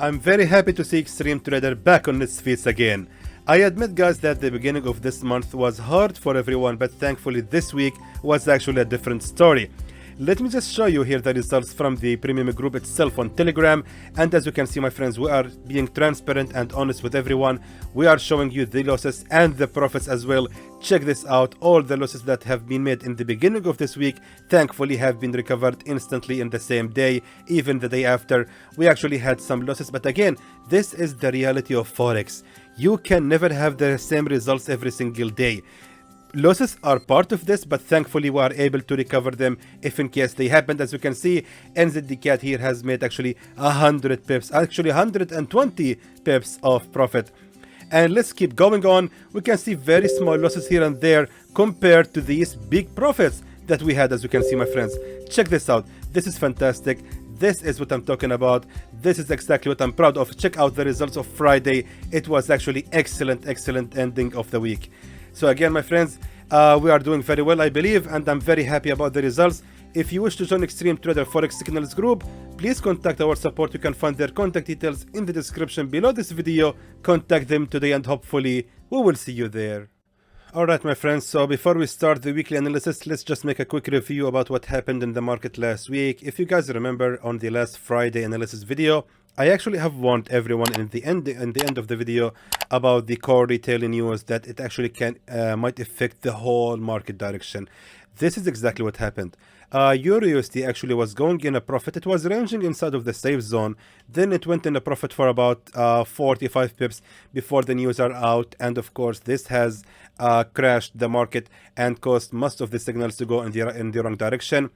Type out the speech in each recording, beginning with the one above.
I'm very happy to see Xtreme Trader back on its feet again. I admit guys that the beginning of this month was hard for everyone, but thankfully this week was actually a different story. Let me just show you here the results from the premium group itself on Telegram, and as you can see my friends, we are being transparent and honest with everyone. We are showing you the losses and the profits as well. Check this out. All the losses that have been made in the beginning of this week thankfully have been recovered instantly in the same day. Even the day after we actually had some losses, but again, this is the reality of Forex. You can never have the same results every single day. Losses are part of this, but thankfully we are able to recover them if in case they happened. As you can see, USD CAD here has made actually 100 pips, actually 120 pips of profit. And let's keep going on. We can see very small losses here and there compared to these big profits that we had. As you can see my friends, check this out. This is fantastic. This is what I'm talking about. This is exactly what I'm proud of. Check out the results of Friday. It was actually excellent ending of the week. So again my friends, we are doing very well I believe, and I'm very happy about the results. If you wish to join Xtreme Trader Forex Signals group, please contact our support. You can find their contact details in the description below this video. Contact them today and hopefully we will see you there. Alright my friends, so before we start the weekly analysis, let's just make a quick review about what happened in the market last week. If you guys remember on the last Friday analysis video, I actually have warned everyone in the end of the video about the core retail news that it actually might affect the whole market direction. This is exactly what happened. Euro USD actually was going in a profit. It was ranging inside of the safe zone. Then it went in a profit for about 45 pips before the news are out. And of course, this has crashed the market and caused most of the signals to go in the wrong direction.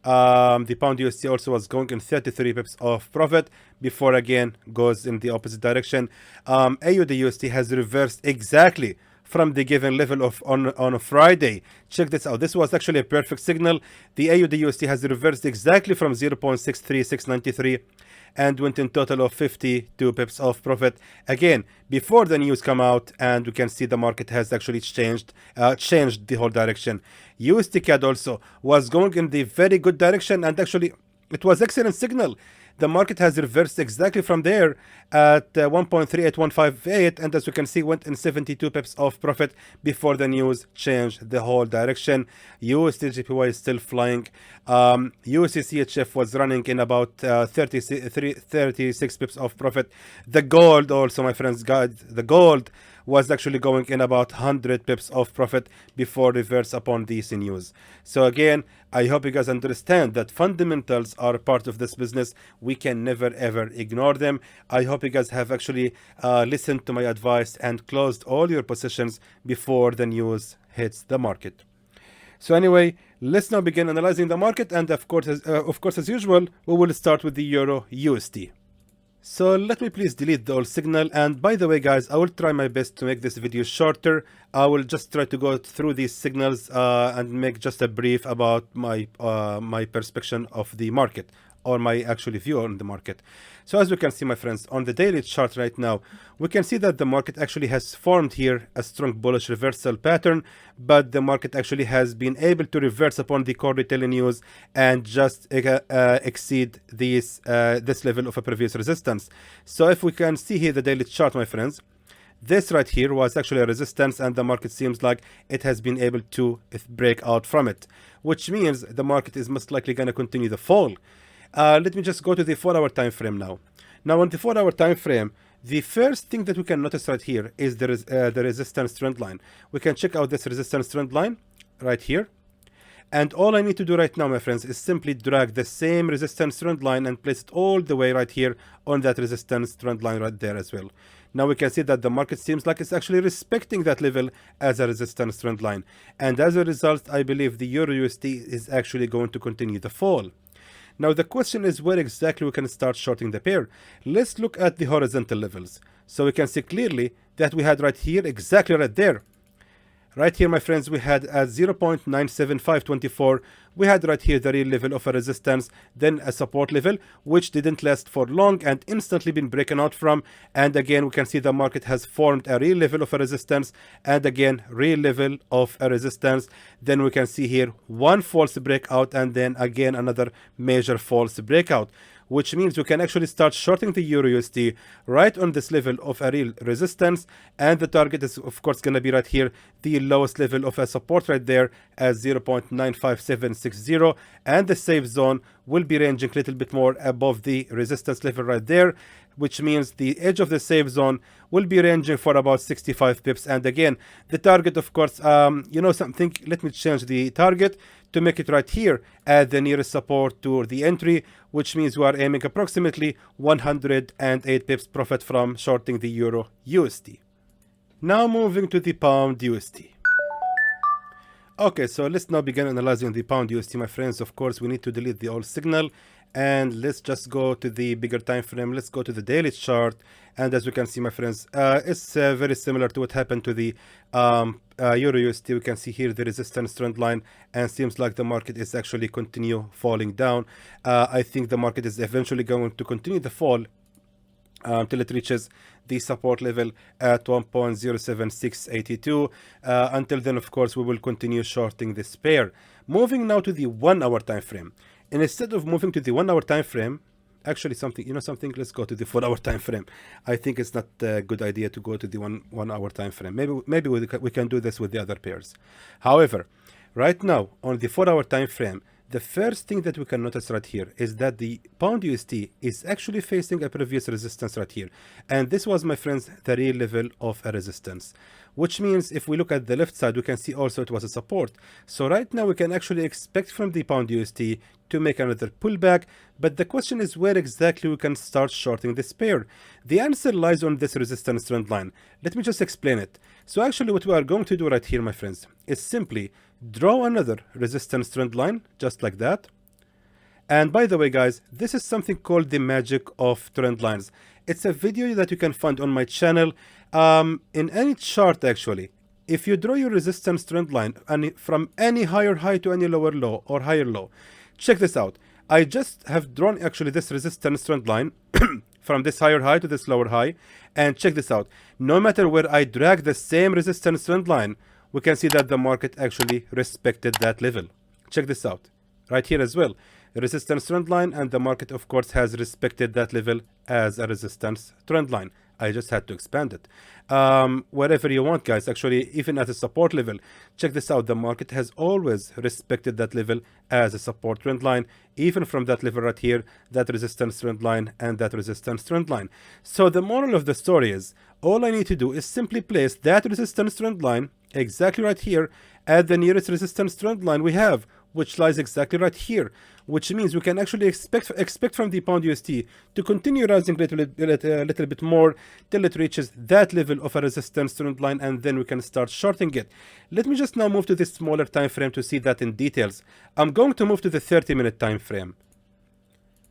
The pound USD also was going in 33 pips of profit before again goes in the opposite direction. AUD USD has reversed exactly from the given level of on a Friday. Check this out. This was actually a perfect signal. The AUD USD has reversed exactly from 0.63693 and went in total of 52 pips of profit again before the news come out, and we can see the market has actually changed the whole direction. USD CAD also was going in the very good direction, and actually it was excellent signal. The market has reversed exactly from there at 1.38158, and as you can see went in 72 pips of profit before the news changed the whole direction. USD JPY is still flying. USD CHF was running in about 36 pips of profit. The gold also my friends, guys, the gold was actually going in about 100 pips of profit before reverse upon these news. So again, I hope you guys understand that fundamentals are part of this business. We can never ever ignore them. I hope you guys have actually listened to my advice and closed all your positions before the news hits the market. So anyway, let's now begin analyzing the market, and of course as usual, we will start with the Euro USD. So let me please delete the old signal, and by the way guys, I will try my best to make this video shorter. I will just try to go through these signals and make just a brief about my perspective of the market, or my actual view on the market. So as you can see my friends, on the daily chart right now, we can see that the market actually has formed here a strong bullish reversal pattern, but the market actually has been able to reverse upon the core retail news and just exceed this level of a previous resistance. So if we can see here the daily chart my friends, this right here was actually a resistance, and the market seems like it has been able to break out from it, which means the market is most likely going to continue the fall. Let me just go to the 4-hour time frame now. Now on the 4-hour time frame, the first thing that we can notice right here is the resistance trend line. We can check out this resistance trend line right here. And all I need to do right now, my friends, is simply drag the same resistance trend line and place it all the way right here on that resistance trend line right there as well. Now we can see that the market seems like it's actually respecting that level as a resistance trend line. And as a result, I believe the Euro USD is actually going to continue the fall. Now the question is where exactly we can start shorting the pair. Let's look at the horizontal levels. So we can see clearly that we had right here, exactly right there. Right here, my friends, we had at 0.97524, we had right here the real level of a resistance, then a support level, which didn't last for long and instantly been broken out from. And again, we can see the market has formed a real level of a resistance, and again, real level of a resistance. Then we can see here one false breakout, and then again, another major false breakout, which means we can actually start shorting the Euro USD right on this level of a real resistance, and the target is of course going to be right here, the lowest level of a support right there as 0.95760, and the safe zone will be ranging a little bit more above the resistance level right there, which means the edge of the safe zone will be ranging for about 65 pips. And again, the target, of course, you know something, let me change the target to make it right here at the nearest support to the entry, which means we are aiming approximately 108 pips profit from shorting the Euro USD. Now moving to the Pound USD. Okay, so let's now begin analyzing the Pound USD, my friends. Of course, we need to delete the old signal, and let's just go to the bigger time frame. Let's go to the daily chart, and as you can see, my friends, it's very similar to what happened to the Euro USD. We can see here the resistance trend line, and seems like the market is actually continue falling down. I think the market is eventually going to continue the fall until it reaches the support level at 1.07682. Until then, of course, we will continue shorting this pair. Moving now to the 1 hour time frame. And instead of moving to the 1 hour time frame, actually something, you know something, let's go to the 4 hour time frame. I think it's not a good idea to go to the one hour time frame. Maybe we can do this with the other pairs. However, right now on the 4 hour time frame, the first thing that we can notice right here is that the Pound USD is actually facing a previous resistance right here. And this was, my friends, the real level of a resistance. Which means if we look at the left side, we can see also it was a support. So right now we can actually expect from the Pound USD to make another pullback. But the question is where exactly we can start shorting this pair. The answer lies on this resistance trend line. Let me just explain it. So actually what we are going to do right here, my friends, is simply draw another resistance trend line, just like that. And by the way, guys, this is something called the magic of trend lines. It's a video that you can find on my channel. In any chart, actually, if you draw your resistance trend line from any higher high to any lower low or higher low, check this out. I just have drawn actually this resistance trend line from this higher high to this lower high, and check this out. No matter where I drag the same resistance trend line, we can see that the market actually respected that level. Check this out right here as well. Resistance trend line, and the market of course has respected that level as a resistance trend line. I just had to expand it wherever you want, guys. Actually, even at a support level, check this out. The market has always respected that level as a support trend line, even from that level right here, that resistance trend line and that resistance trend line. So the moral of the story is, all I need to do is simply place that resistance trend line exactly right here at the nearest resistance trend line we have, which lies exactly right here, which means we can actually expect from the Pound USD to continue rising a little bit more till it reaches that level of a resistance trend line, and then we can start shorting it. Let me just now move to this smaller time frame to see that in details. I'm going to move to the 30-minute time frame,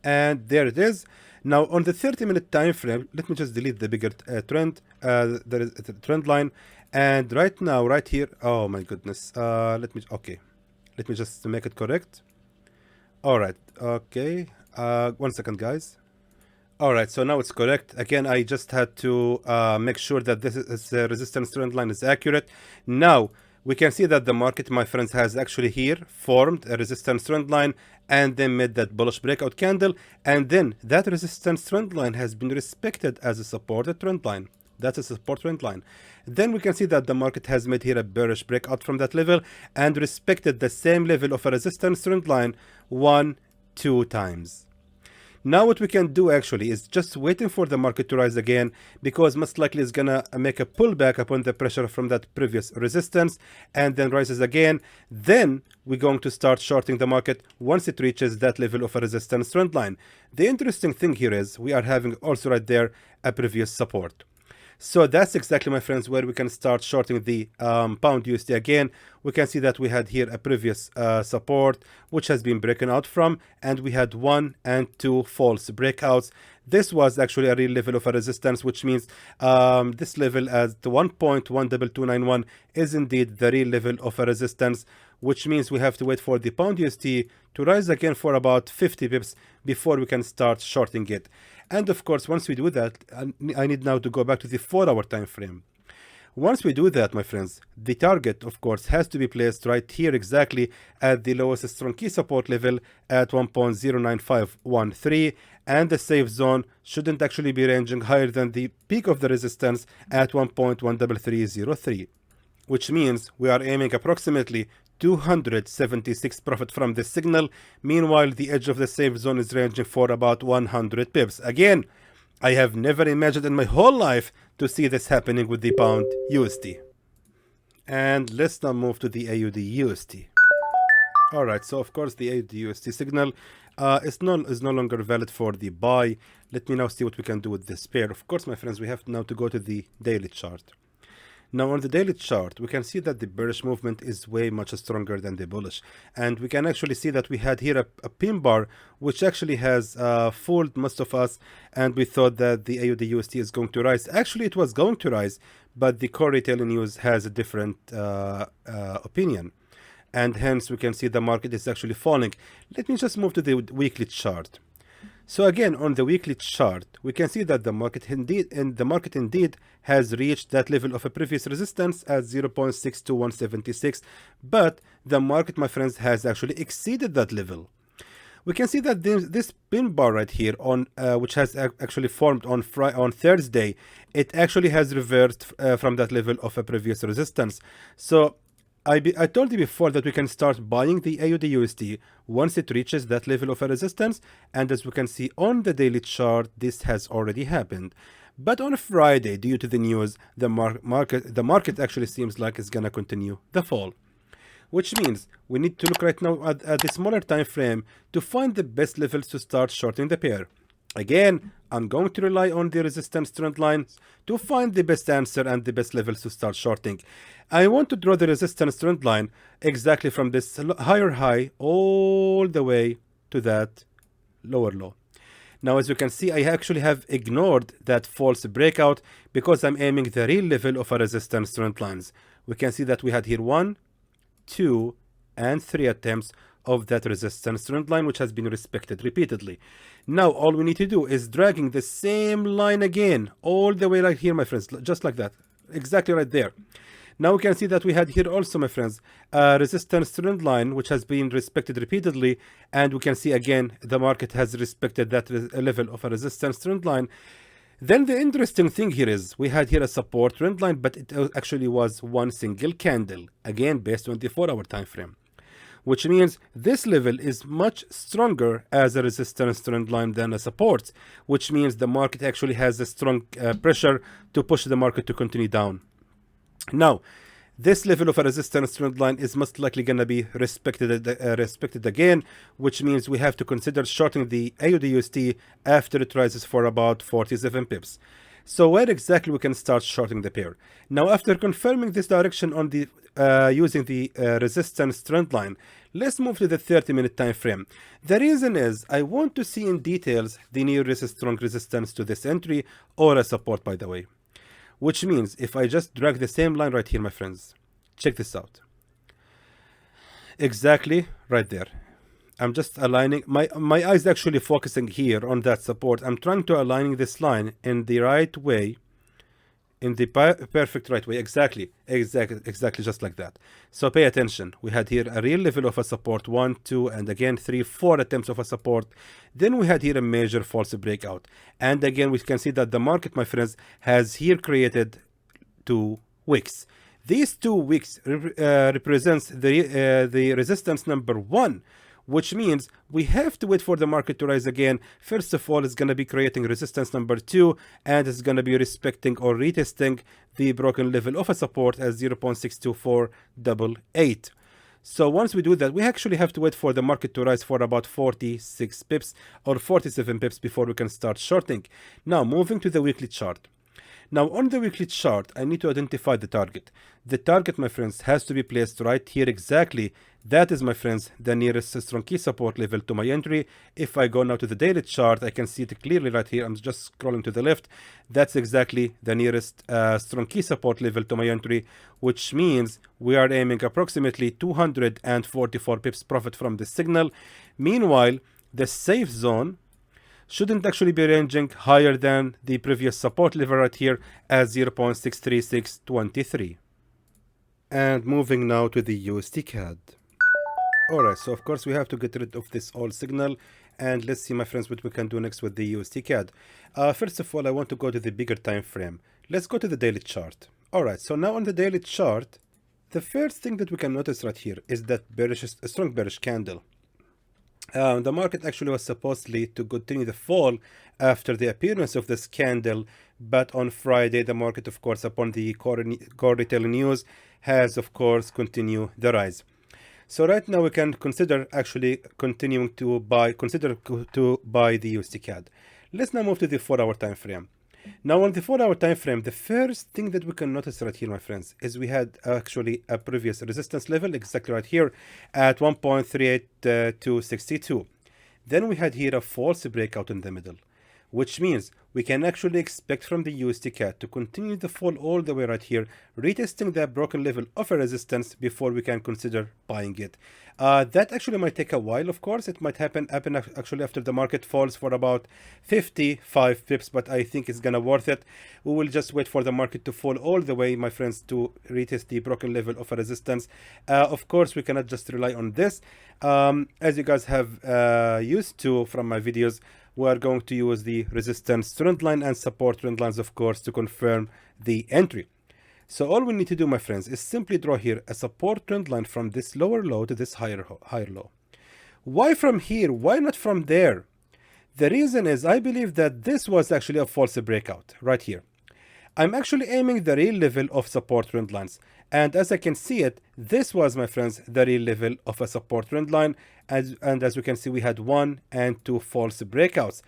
and there it is. Now on the 30-minute time frame, let me just delete the bigger trend, the trend line, and right now, right here, oh my goodness, let me just make it correct. All right, okay, 1 second, guys. All right, so now it's correct. Again, I just had to make sure that this resistance trend line is accurate. Now we can see that the market, my friends, has actually here formed a resistance trend line and then made that bullish breakout candle, and then that resistance trend line has been respected as a supported trend line. That's a support trend line. Then we can see that the market has made here a bearish breakout from that level and respected the same level of a resistance trend line 1-2 times. Now what we can do actually is just waiting for the market to rise again, because most likely it's gonna make a pullback upon the pressure from that previous resistance and then rises again. Then we're going to start shorting the market once it reaches that level of a resistance trend line. The interesting thing here is we are having also right there a previous support. So that's exactly, my friends, where we can start shorting the Pound USD again. We can see that we had here a previous support which has been broken out from, and we had 1 and 2 false breakouts. This was actually a real level of a resistance, which means this level as the 1.12291 is indeed the real level of a resistance, which means we have to wait for the Pound USD to rise again for about 50 pips before we can start shorting it. And of course, once we do that, I need now to go back to the 4-hour time frame. Once we do that, my friends, the target, of course, has to be placed right here exactly at the lowest strong key support level at 1.09513. and the safe zone shouldn't actually be ranging higher than the peak of the resistance at 1.13303, which means we are aiming approximately 276 profit from this signal. Meanwhile, the edge of the safe zone is ranging for about 100 pips. Again, I have never imagined in my whole life to see this happening with the pound USD. And let's now move to the AUD USD. Alright, so of course the AUD USD signal is no longer valid for the buy. Let me now see what we can do with this pair. Of course, my friends, we have now to go to the daily chart. Now on the daily chart, we can see that the bearish movement is way much stronger than the bullish. And we can actually see that we had here a pin bar, which actually has fooled most of us. And we thought that the AUD USD is going to rise. Actually, it was going to rise, but the core retail news has a different opinion. And hence, we can see the market is actually falling. Let me just move to the weekly chart. So again, on the weekly chart, we can see that the market indeed has reached that level of a previous resistance at 0.62176, but the market, my friends, has actually exceeded that level. We can see that this pin bar right here, on which has actually formed on Thursday, it actually has reversed from that level of a previous resistance. So I told you before that we can start buying the AUD USD once it reaches that level of a resistance, and as we can see on the daily chart, this has already happened. But on Friday, due to the news, the market actually seems like it's gonna continue the fall, which means we need to look right now at the smaller time frame to find the best levels to start shorting the pair. Again, I'm going to rely on the resistance trend lines to find the best answer and the best levels to start shorting. I want to draw the resistance trend line exactly from this higher high all the way to that lower low. Now, as you can see, I actually have ignored that false breakout because I'm aiming the real level of a resistance trend lines. We can see that we had here 1, 2, and 3 attempts of that resistance trend line, which has been respected repeatedly. Now all we need to do is dragging the same line again all the way right here, my friends, just like that, exactly right there. Now we can see that we had here also, my friends, a resistance trend line which has been respected repeatedly, and we can see again the market has respected that level of a resistance trend line. Then the interesting thing here is we had here a support trend line, but it actually was one single candle, again based on the 4-hour time frame, which means this level is much stronger as a resistance trend line than a support, which means the market actually has a strong pressure to push the market to continue down. Now, this level of a resistance trend line is most likely going to be respected again, which means we have to consider shorting the AUD USD after it rises for about 47 pips. So where exactly we can start shorting the pair? Now, after confirming this direction on the using the resistance trend line, let's move to the 30-minute time frame. The reason is I want to see in details the nearest strong resistance to this entry, or a support, by the way. Which means if I just drag the same line right here, my friends, check this out. Exactly right there. I'm just aligning, my eyes actually focusing here on that support. I'm trying to align this line in the right way, in the perfect right way, exactly just like that. So pay attention. We had here a real level of a support, 1, 2, and again 3, 4 attempts of a support. Then we had here a major false breakout, and again we can see that the market, my friends, has here created 2 wicks. These 2 wicks represents the resistance number 1, which means we have to wait for the market to rise again. First of all, it's going to be creating resistance number 2, and it's going to be respecting or retesting the broken level of a support as 0.62488. So once we do that, we actually have to wait for the market to rise for about 46 pips or 47 pips before we can start shorting. Now, moving to the weekly chart. Now, on the weekly chart, I need to identify the target. The target, my friends, has to be placed right here exactly. That is, my friends, the nearest strong key support level to my entry. If I go now to the daily chart, I can see it clearly right here. I'm just scrolling to the left. That's exactly the nearest strong key support level to my entry, which means we are aiming approximately 244 pips profit from this signal. Meanwhile, the safe zone shouldn't actually be ranging higher than the previous support level right here as 0.63623. And moving now to the USD CAD. Alright, so of course we have to get rid of this old signal and let's see, my friends, what we can do next with the USD CAD. First of all, I want to go to the bigger time frame. Let's go to the daily chart. Alright, so now on the daily chart, the first thing that we can notice right here is that a strong bearish candle. The market actually was supposedly to continue the fall after the appearance of this candle, but on Friday the market, of course, upon the core retail news, has of course continued the rise. So right now we can consider actually continuing to buy the USD CAD. Let's now move to the 4-hour time frame. Now on the 4-hour time frame, the first thing that we can notice right here, my friends, is we had actually a previous resistance level exactly right here at 1.38262. Then we had here a false breakout in the middle, which means we can actually expect from the USD CAD to continue the fall all the way right here, retesting that broken level of a resistance before we can consider buying it. That actually might take a while, of course. It might happen actually after the market falls for about 55 pips, but I think it's gonna worth it. We will just wait for the market to fall all the way, my friends, to retest the broken level of a resistance. Of course, we cannot just rely on this. As you guys have used to from my videos, we are going to use the resistance trend line and support trend lines, of course, to confirm the entry. So all we need to do, my friends, is simply draw here a support trend line from this lower low to this higher low. Why from here? Why not from there? The reason is I believe that this was actually a false breakout right here. I'm actually aiming the real level of support trend lines. And as I can see it, this was, my friends, the real level of a support trend line. And as you can see, we had 1 and 2 false breakouts.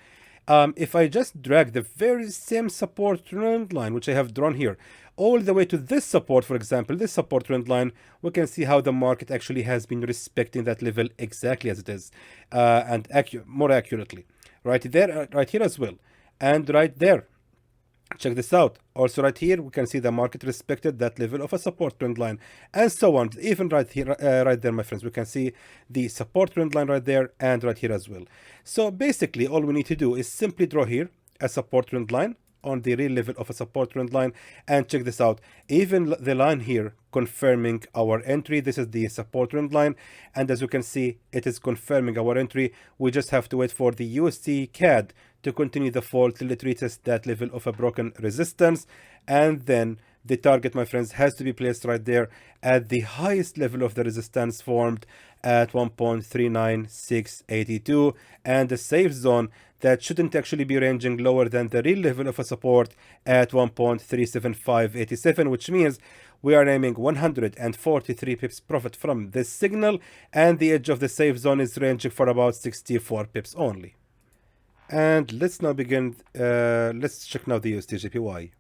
If I just drag the very same support trend line, which I have drawn here, all the way to this support, for example, this support trend line, we can see how the market actually has been respecting that level exactly as it is, and more accurately. Right there, right here as well, and right there. Check this out. Also right here, we can see the market respected that level of a support trend line, and so on. Even right here, right there, my friends, we can see the support trend line right there and right here as well. So basically, all we need to do is simply draw here a support trend line on the real level of a support trend line, and check this out. Even the line here confirming our entry. This is the support trend line, and as you can see, it is confirming our entry. We just have to wait for the USD CAD to continue the fall till it reaches that level of a broken resistance, and then the target, my friends, has to be placed right there at the highest level of the resistance formed at 1.39682, and the safe zone that shouldn't actually be ranging lower than the real level of a support at 1.37587, which means we are aiming 143 pips profit from this signal, and the edge of the safe zone is ranging for about 64 pips only. And let's now begin. Let's check now the USD JPY.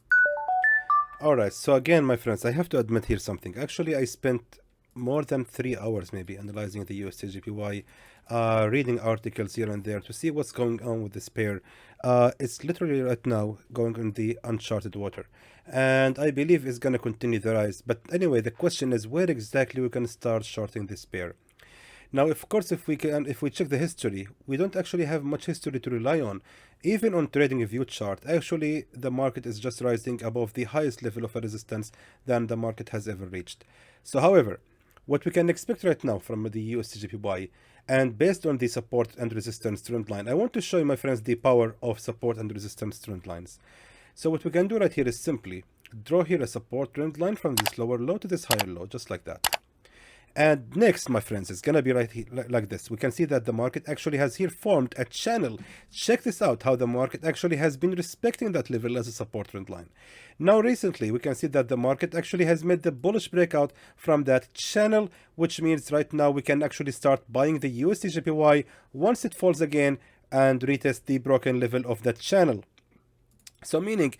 Alright, so again, my friends, I have to admit here something. Actually, I spent more than 3 hours maybe analyzing the USD JPY, reading articles here and there to see what's going on with this pair. It's literally right now going in the uncharted water, and I believe it's going to continue the rise. But anyway, the question is where exactly we can start shorting this pair. Now, of course, if we check the history, we don't actually have much history to rely on. Even on trading view chart, actually the market is just rising above the highest level of a resistance than the market has ever reached. So however, what we can expect right now from the USD JPY, and based on the support and resistance trend line, I want to show you, my friends, the power of support and resistance trend lines. So what we can do right here is simply draw here a support trend line from this lower low to this higher low, just like that. And next, my friends, it's gonna be right here like this. We can see that the market actually has here formed a channel. Check this out, how the market actually has been respecting that level as a support trend line. Now recently, we can see that the market actually has made the bullish breakout from that channel, which means right now we can actually start buying the USD JPY once it falls again and retest the broken level of that channel. So meaning,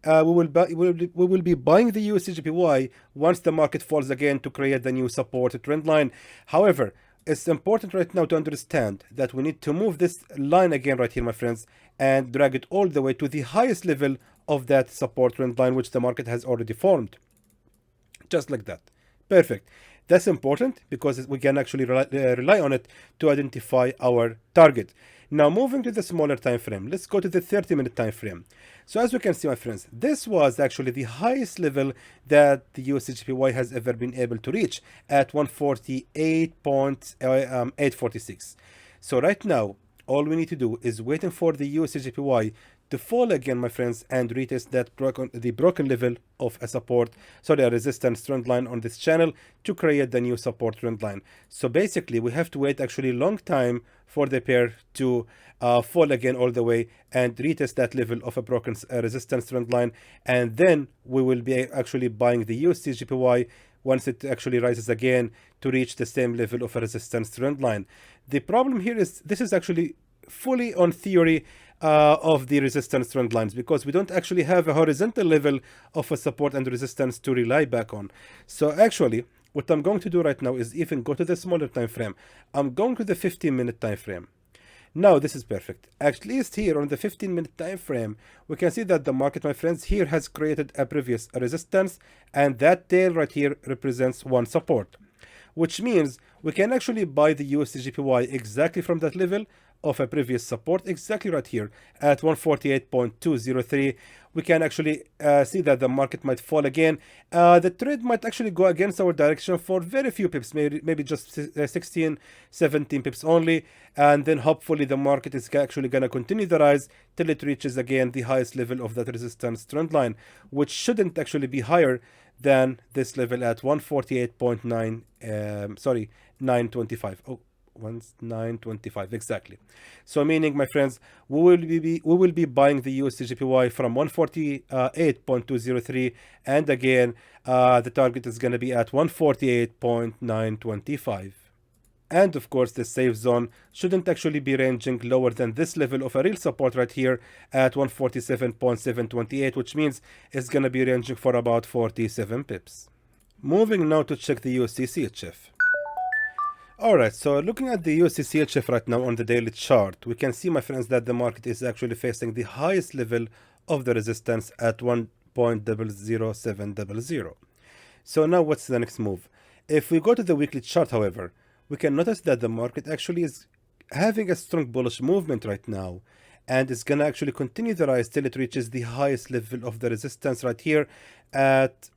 we will be buying the USD JPY once the market falls again to create the new support trend line. However, it's important right now to understand that we need to move this line again right here, my friends, and drag it all the way to the highest level of that support trend line, which the market has already formed. Just like that. Perfect. That's important because we can actually rely on it to identify our target. Now moving to the smaller time frame, let's go to the 30-minute time frame. So as we can see, my friends, this was actually the highest level that the USD JPY has ever been able to reach at 148.846. So right now all we need to do is waiting for the USD JPY to fall again, my friends, and retest that broken level of a support, sorry, a resistance trend line on this channel to create the new support trend line. So basically, we have to wait actually a long time for the pair to fall again all the way and retest that level of a broken resistance trend line, and then we will be actually buying the USD JPY once it actually rises again to reach the same level of a resistance trend line. The problem here is this is actually fully on theory of the resistance trend lines, because we don't actually have a horizontal level of a support and resistance to rely back on. So actually, what I'm going to do right now is even go to the smaller time frame. I'm going to the 15-minute time frame. Now this is perfect. At least here on the 15-minute time frame, we can see that the market, my friends, here has created a previous resistance, and that tail right here represents one support, which means we can actually buy the USD JPY exactly from that level of a previous support, exactly right here at 148.203. We can actually see that the market might fall again. The trade might actually go against our direction for very few pips, maybe just 16, 17 pips only, and then hopefully the market is actually going to continue the rise till it reaches again the highest level of that resistance trend line, which shouldn't actually be higher than this level at 148.9 925. Oh, 925 exactly. So meaning, my friends, we will be buying the USD JPY from 148.203, and again the target is going to be at 148.925. And of course, the safe zone shouldn't actually be ranging lower than this level of a real support right here at 147.728, which means it's going to be ranging for about 47 pips. Moving now to check the USD CHF. Alright, so looking at the USD CHF right now on the daily chart, we can see, my friends, that the market is actually facing the highest level of the resistance at 1.00700. So now what's the next move? If we go to the weekly chart, however, we can notice that the market actually is having a strong bullish movement right now, and it's going to actually continue the rise till it reaches the highest level of the resistance right here at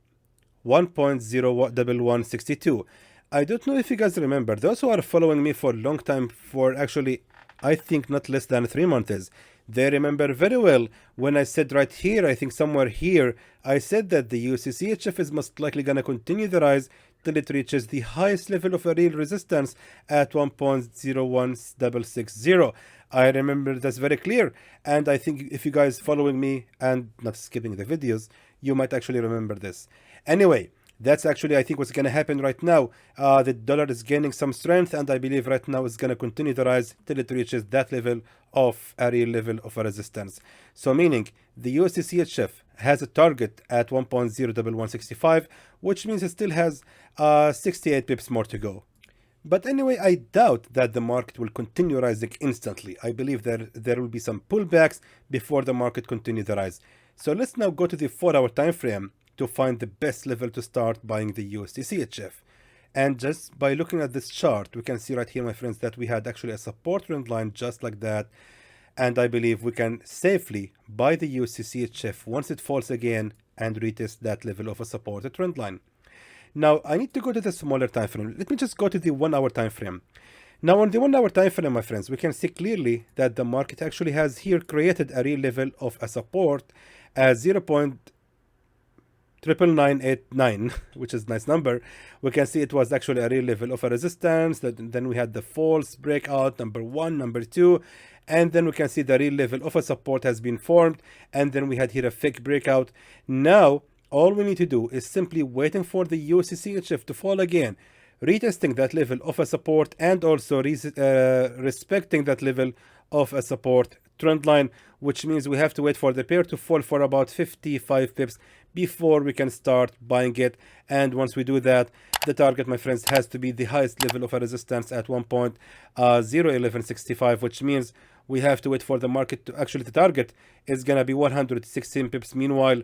1.01162. I don't know if you guys remember, those who are following me for a long time, for actually I think not less than 3 months, they remember very well when I said right here, I think somewhere here, I said that the USD CHF is most likely going to continue the rise till it reaches the highest level of a real resistance at 1.01660. I remember that's very clear, and I think if you guys following me and not skipping the videos, you might actually remember this. Anyway, that's actually, I think, what's going to happen right now. The dollar is gaining some strength, and I believe right now it's going to continue to rise till it reaches that level of a real level of a resistance. So meaning the USD CHF has a target at 1.01165, which means it still has 68 pips more to go. But anyway, I doubt that the market will continue rising instantly. I believe there will be some pullbacks before the market continue the rise. So let's now go to the 4-hour time frame to find the best level to start buying the USD CHF. And just by looking at this chart, we can see right here, my friends, that we had actually a support trend line just like that. And I believe we can safely buy the USD CHF once it falls again and retest that level of a supported trend line. Now, I need to go to the smaller time frame. Let me just go to the 1-hour time frame. Now, on the 1-hour time frame, my friends, we can see clearly that the market actually has here created a real level of a support at 0.99989, which is a nice number. We can see it was actually a real level of a resistance. Then we had the false breakout, number 1, number 2, and then we can see the real level of a support has been formed, and then we had here a fake breakout. Now, all we need to do is simply waiting for the USD CHF to fall again, retesting that level of a support, and also respecting that level of a support trend line, which means we have to wait for the pair to fall for about 55 pips before we can start buying it. And once we do that, the target, my friends, has to be the highest level of a resistance at 1.01165, which means we have to wait for the market to actually, the target is going to be 116 pips. Meanwhile,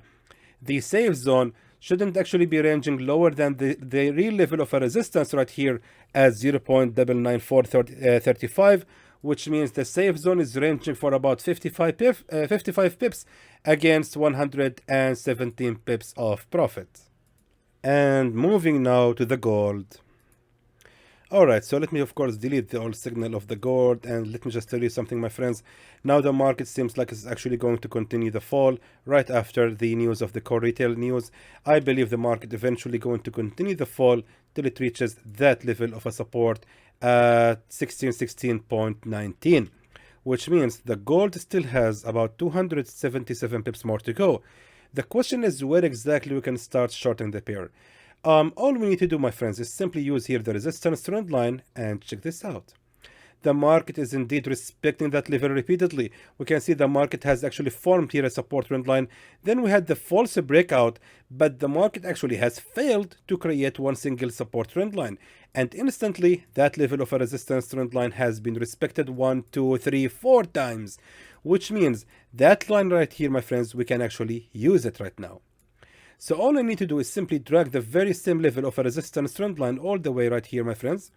the safe zone shouldn't actually be ranging lower than the real level of a resistance right here at 0.99435, which means the safe zone is ranging for about 55 pips against 117 pips of profit. And moving now to the gold. Alright, so let me of course delete the old signal of the gold, and let me just tell you something, my friends. Now the market seems like it's actually going to continue the fall right after the news of the core retail news. I believe the market eventually going to continue the fall till it reaches that level of a support at 1616.19, which means the gold still has about 277 pips more to go. The question is where exactly we can start shorting the pair. All we need to do, my friends, is simply use here the resistance trend line and check this out. The market is indeed respecting that level repeatedly. We can see the market has actually formed here a support trend line. Then we had the false breakout, but the market actually has failed to create one single support trend line. And instantly, that level of a resistance trend line has been respected 1, 2, 3, 4 times. Which means that line right here, my friends, we can actually use it right now. So all I need to do is simply drag the very same level of a resistance trend line all the way right here, my friends.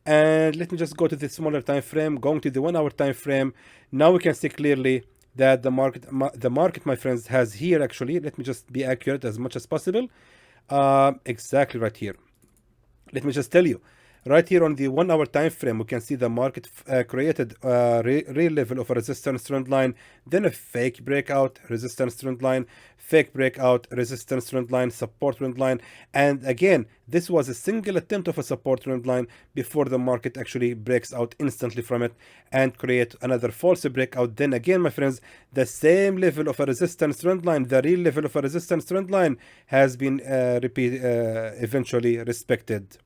And let me just go to the smaller time frame, going to the 1 hour time frame. Now we can see clearly that the market, my friends, has here actually, let me just be accurate as much as possible. Exactly right here. Let me just tell you. Right here on the 1 hour time frame, we can see the market created a real level of a resistance trend line, then a fake breakout, resistance trend line, fake breakout, resistance trend line, support trend line, and again, this was a single attempt of a support trend line before the market actually breaks out instantly from it and create another false breakout. Then again, my friends, the same level of a resistance trend line, the real level of a resistance trend line has been eventually respected.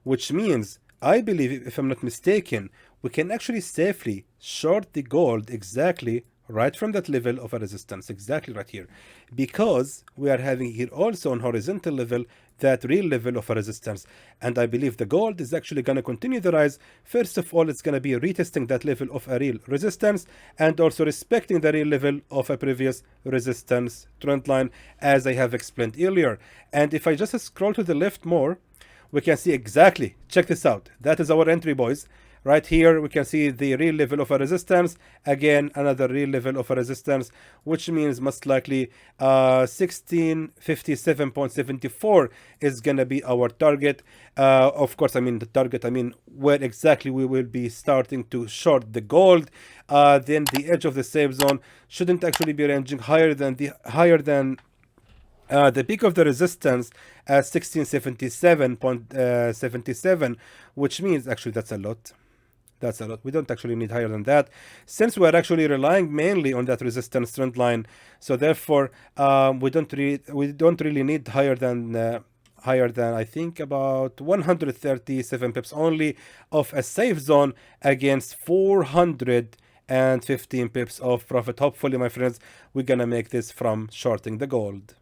Which means, I believe, if I'm not mistaken, we can actually safely short the gold exactly right from that level of a resistance, exactly right here, because we are having here also on horizontal level that real level of a resistance, and I believe the gold is actually going to continue the rise. First of all, it's going to be retesting that level of a real resistance and also respecting the real level of a previous resistance trend line, as I have explained earlier. And if I just scroll to the left more, we can see exactly, check this out, that is our entry, boys. Right here we can see the real level of a resistance, again another real level of a resistance, which means most likely 1657.74 is gonna be our target. Of course, I mean the target, I mean where exactly we will be starting to short the gold. Then the edge of the safe zone shouldn't actually be ranging higher than the peak of the resistance at 1677.77, which means actually that's a lot. That's a lot. We don't actually need higher than that, since we are actually relying mainly on that resistance trend line. So therefore, we don't really need higher than I think about 137 pips only of a safe zone against 415 pips of profit. Hopefully, my friends, we're gonna make this from shorting the gold.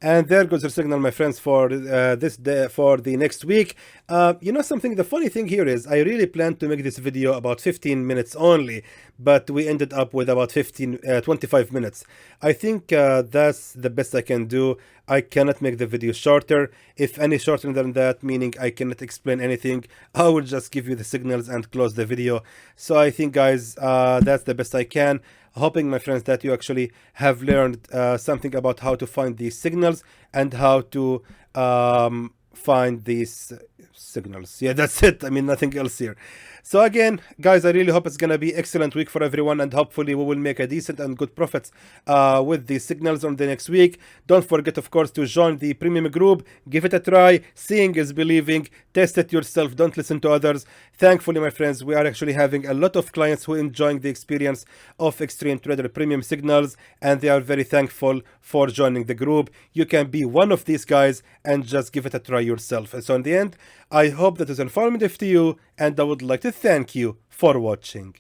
And there goes your signal, my friends, for this day, for the next week. You know something, the funny thing here is I really planned to make this video about 15 minutes only, but we ended up with about 25 minutes. I think that's the best I can do. I cannot make the video shorter. If any shorter than that, meaning I cannot explain anything, I will just give you the signals and close the video. So I think, guys, that's the best I can. Hoping, my friends, that you actually have learned something about how to find these signals and how to find these signals. Yeah, that's it. I mean, nothing else here. So again, guys, I really hope it's gonna be excellent week for everyone, and hopefully we will make a decent and good profits with these signals on the next week. Don't forget, of course, to join the premium group. Give it a try. Seeing is believing. Test it yourself. Don't listen to others. Thankfully, my friends, we are actually having a lot of clients who are enjoying the experience of Xtreme Trader Premium Signals, and they are very thankful for joining the group. You can be one of these guys and just give it a try yourself. And so in the end, I hope that is informative to you, and I would like to thank you for watching.